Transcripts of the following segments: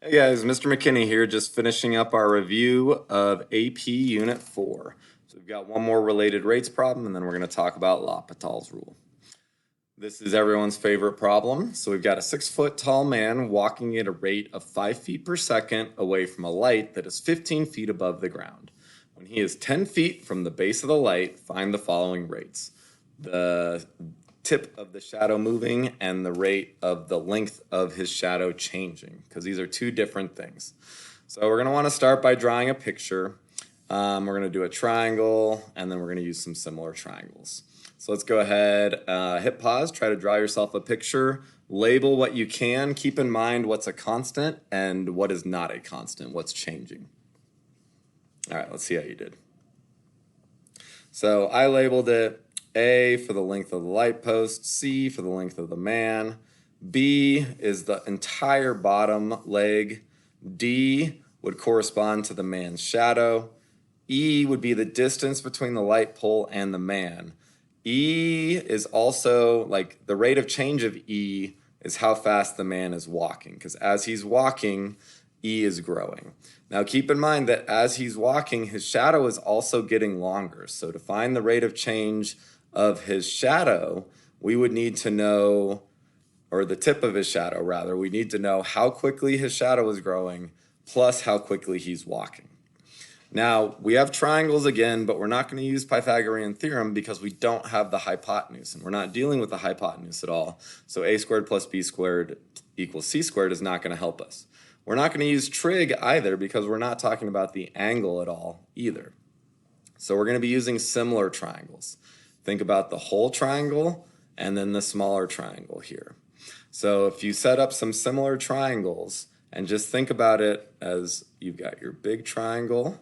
Hey guys, Mr. McKinney here, just finishing up our review of AP Unit 4. So we've got one more related rates problem, and then we're going to talk about L'Hopital's rule. This is everyone's favorite problem. So we've got a 6-foot tall man walking at a rate of 5 feet per second away from a light that is 15 feet above the ground. When he is 10 feet from the base of the light, find the following rates. The tip of the shadow moving and the rate of the length of his shadow changing, because these are two different things. So we're going to want to start by drawing a picture. We're going to do a triangle, and then we're going to use some similar triangles. So let's go ahead, hit pause, try to draw yourself a picture, label what you can, keep in mind what's a constant and what is not a constant, what's changing. All right, let's see how you did. So I labeled it A for the length of the light post, C for the length of the man, B is the entire bottom leg, D would correspond to the man's shadow, E would be the distance between the light pole and the man. E is also, like, the rate of change of E is how fast the man is walking, because as he's walking, E is growing. Now keep in mind that as he's walking, his shadow is also getting longer. So to find the rate of change of his shadow, we would need to know, or the tip of his shadow rather, we need to know how quickly his shadow is growing plus how quickly he's walking. Now, we have triangles again, but we're not going to use Pythagorean theorem because we don't have the hypotenuse, and we're not dealing with the hypotenuse at all. So a squared plus b squared equals c squared is not going to help us. We're not going to use trig either because we're not talking about the angle at all either. So we're going to be using similar triangles. Think about the whole triangle and then the smaller triangle here. So if you set up some similar triangles and just think about it as you've got your big triangle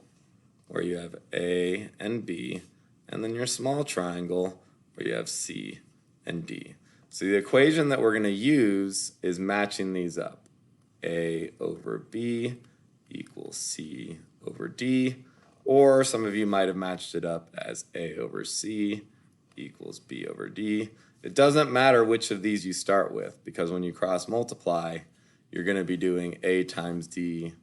where you have A and B, and then your small triangle where you have C and D. So the equation that we're going to use is matching these up. A over B equals C over D, or some of you might have matched it up as A over C equals B over D. It doesn't matter which of these you start with, because when you cross multiply, you're going to be doing A times D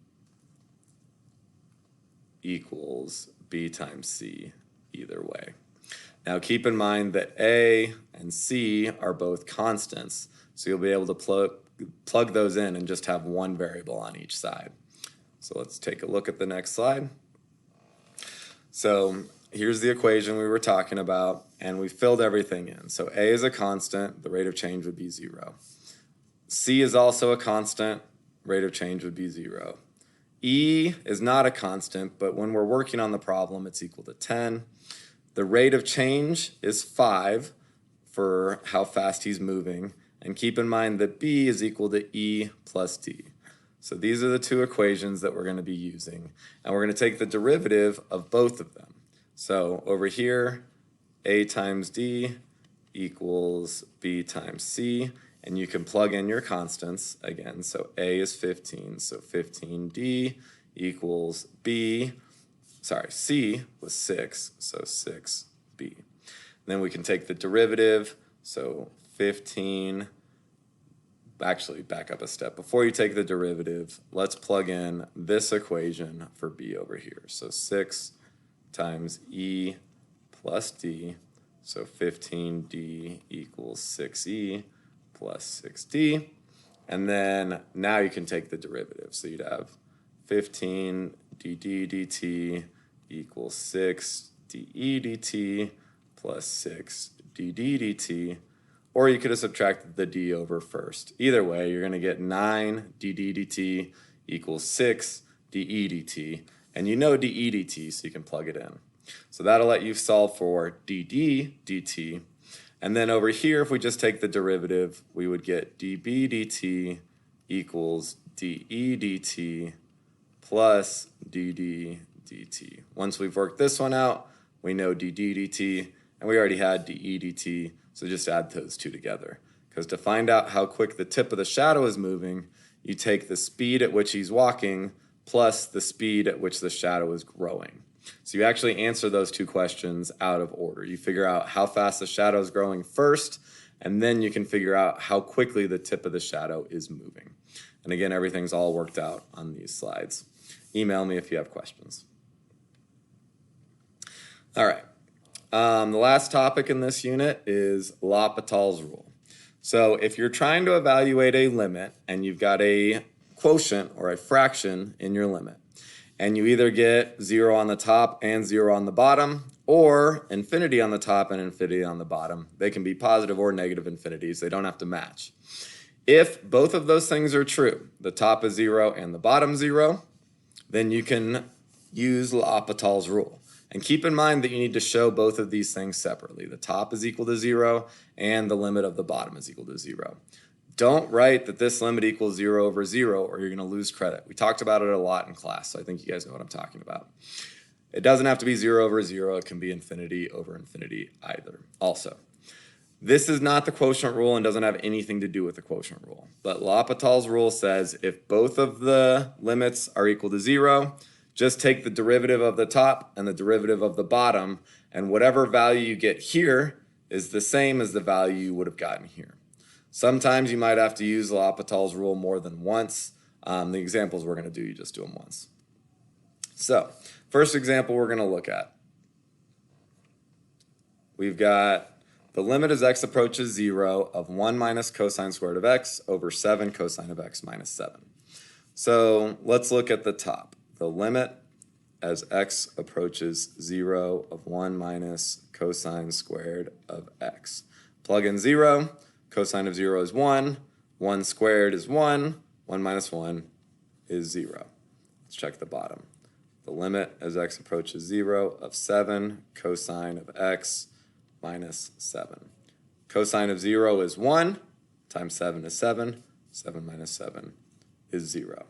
equals B times C either way. Now keep in mind that A and C are both constants, so you'll be able to plug those in and just have one variable on each side. So let's take a look at the next slide. So here's the equation we were talking about, and we filled everything in. So A is a constant, the rate of change would be 0. C is also a constant, rate of change would be 0. E is not a constant, but when we're working on the problem, it's equal to 10. The rate of change is 5 for how fast he's moving. And keep in mind that B is equal to E plus D. So these are the two equations that we're going to be using. And we're going to take the derivative of both of them. So over here, A times D equals B times C. And you can plug in your constants again. So A is 15, so 15D equals C was 6, so 6B. Then we can take the derivative, so 15, actually back up a step. Before you take the derivative, let's plug in this equation for B over here. So 6 times E plus D, so 15D equals 6E plus 6D, and then now you can take the derivative. So you'd have 15 dd dt equals 6 de dt plus 6 dd dt, or you could have subtracted the d over first. Either way, you're going to get 9 dd dt equals 6 de dt, and you know de dt, so you can plug it in. So that'll let you solve for dd dt. And then over here, if we just take the derivative, we would get dB dt equals dE dt plus dd dt. Once we've worked this one out, we know dd dt, and we already had dE dt, so just add those two together. Because to find out how quick the tip of the shadow is moving, you take the speed at which he's walking plus the speed at which the shadow is growing. So you actually answer those two questions out of order. You figure out how fast the shadow is growing first, and then you can figure out how quickly the tip of the shadow is moving. And again, everything's all worked out on these slides. Email me if you have questions. All right. The last topic in this unit is L'Hopital's rule. So if you're trying to evaluate a limit and you've got a quotient or a fraction in your limit, and you either get 0 on the top and 0 on the bottom, or infinity on the top and infinity on the bottom. They can be positive or negative infinities. They don't have to match. If both of those things are true, the top is 0 and the bottom 0, then you can use L'Hopital's rule. And keep in mind that you need to show both of these things separately. The top is equal to 0 and the limit of the bottom is equal to 0. Don't write that this limit equals 0 over 0 or you're going to lose credit. We talked about it a lot in class, so I think you guys know what I'm talking about. It doesn't have to be 0 over 0. It can be infinity over infinity either. Also, this is not the quotient rule and doesn't have anything to do with the quotient rule. But L'Hopital's rule says if both of the limits are equal to 0, just take the derivative of the top and the derivative of the bottom, and whatever value you get here is the same as the value you would have gotten here. Sometimes you might have to use L'Hopital's rule more than once. The examples we're going to do, you just do them once. So, first example we're going to look at. We've got the limit as x approaches 0 of 1 minus cosine squared of x over 7 cosine of x minus 7. So, let's look at the top. The limit as x approaches 0 of 1 minus cosine squared of x. Plug in 0, cosine of 0 is 1, 1 squared is 1, 1 minus 1 is 0. Let's check the bottom. The limit as x approaches 0 of 7 cosine of x minus 7. Cosine of 0 is 1, times 7 is 7, 7 minus 7 is 0.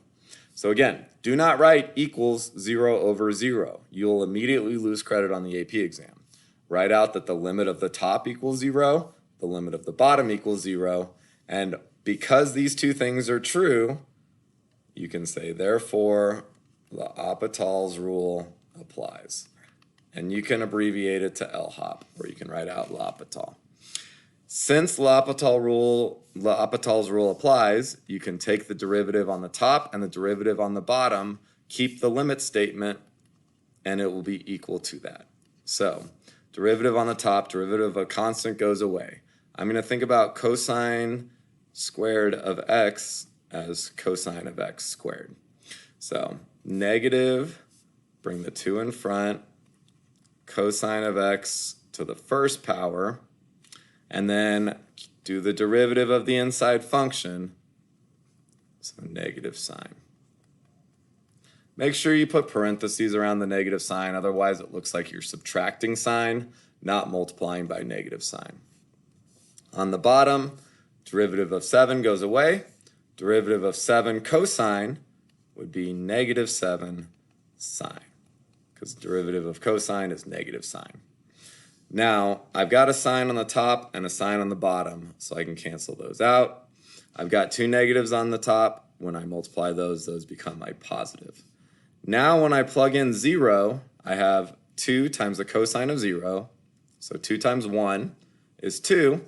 So again, do not write equals 0 over 0. You'll immediately lose credit on the AP exam. Write out that the limit of the top equals 0, the limit of the bottom equals 0, and because these two things are true, you can say, therefore, L'Hopital's rule applies. And you can abbreviate it to LHOP, or you can write out L'Hopital. Since L'Hopital's rule applies, you can take the derivative on the top and the derivative on the bottom, keep the limit statement, and it will be equal to that. So, derivative on the top, derivative of a constant goes away. I'm going to think about cosine squared of x as cosine of x squared. So, negative, bring the 2 in front, cosine of x to the first power, and then do the derivative of the inside function, so negative sign. Make sure you put parentheses around the negative sign, otherwise it looks like you're subtracting sign, not multiplying by negative sign. On the bottom, derivative of 7 goes away. Derivative of 7 cosine would be negative 7 sine, because derivative of cosine is negative sine. Now, I've got a sign on the top and a sign on the bottom, so I can cancel those out. I've got 2 negatives on the top. When I multiply those become my positive. Now, when I plug in 0, I have 2 times the cosine of 0. So 2 times 1 is 2,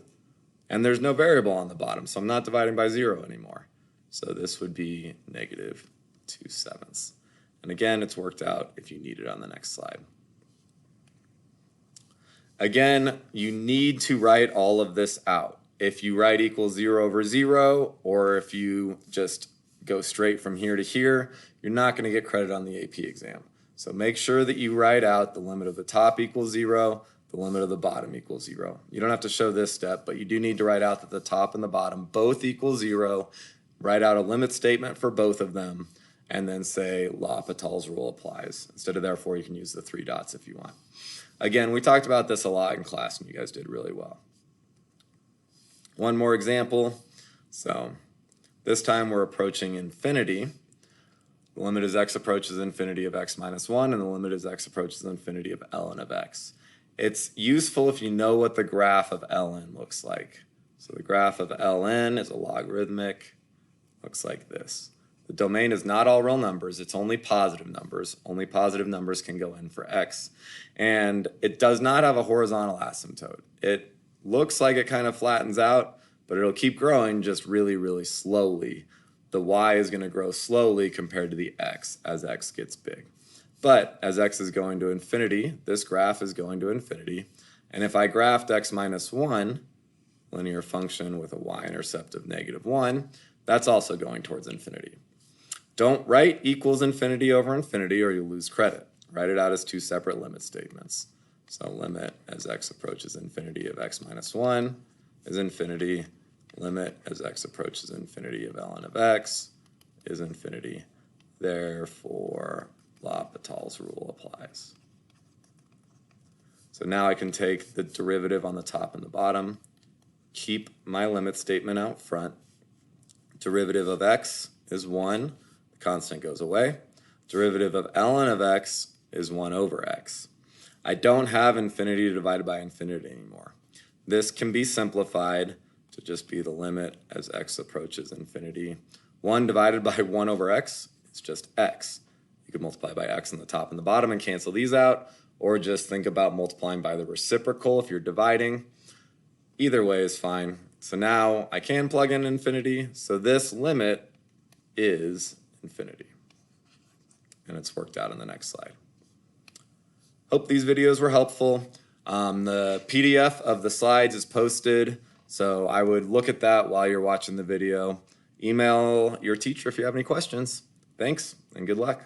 and there's no variable on the bottom, so I'm not dividing by 0 anymore. So this would be negative 2/7. And again, it's worked out if you need it on the next slide. Again, you need to write all of this out. If you write equals 0 over 0, or if you just go straight from here to here, you're not going to get credit on the AP exam. So make sure that you write out the limit of the top equals 0, the limit of the bottom equals 0. You don't have to show this step, but you do need to write out that the top and the bottom both equal 0, write out a limit statement for both of them, and then say L'Hopital's rule applies. Instead of therefore, you can use the 3 dots if you want. Again, we talked about this a lot in class, and you guys did really well. One more example. So this time we're approaching infinity. The limit as x approaches infinity of x minus 1, and the limit as x approaches infinity of ln of x. It's useful if you know what the graph of ln looks like. So the graph of ln is a logarithmic, looks like this. The domain is not all real numbers, it's only positive numbers. Only positive numbers can go in for x. And it does not have a horizontal asymptote. It looks like it kind of flattens out, but it'll keep growing just really, really slowly the y is going to grow slowly compared to the x as x gets big. But as x is going to infinity, this graph is going to infinity. And if I graphed x minus 1, linear function with a y-intercept of -1, that's also going towards infinity. Don't write equals infinity over infinity or you'll lose credit. Write it out as two separate limit statements. So limit as x approaches infinity of x minus 1 is infinity. Limit as x approaches infinity of ln of x is infinity. Therefore, L'Hopital's rule applies. So now I can take the derivative on the top and the bottom, keep my limit statement out front. Derivative of x is 1, the constant goes away. Derivative of ln of x is 1 over x. I don't have infinity divided by infinity anymore. This can be simplified to just be the limit as x approaches infinity. 1 divided by 1 over x is just x. You could multiply by x on the top and the bottom and cancel these out, or just think about multiplying by the reciprocal if you're dividing. Either way is fine. So now I can plug in infinity, so this limit is infinity. And it's worked out in the next slide. Hope these videos were helpful. The PDF of the slides is posted, so I would look at that while you're watching the video. Email your teacher if you have any questions. Thanks, and good luck.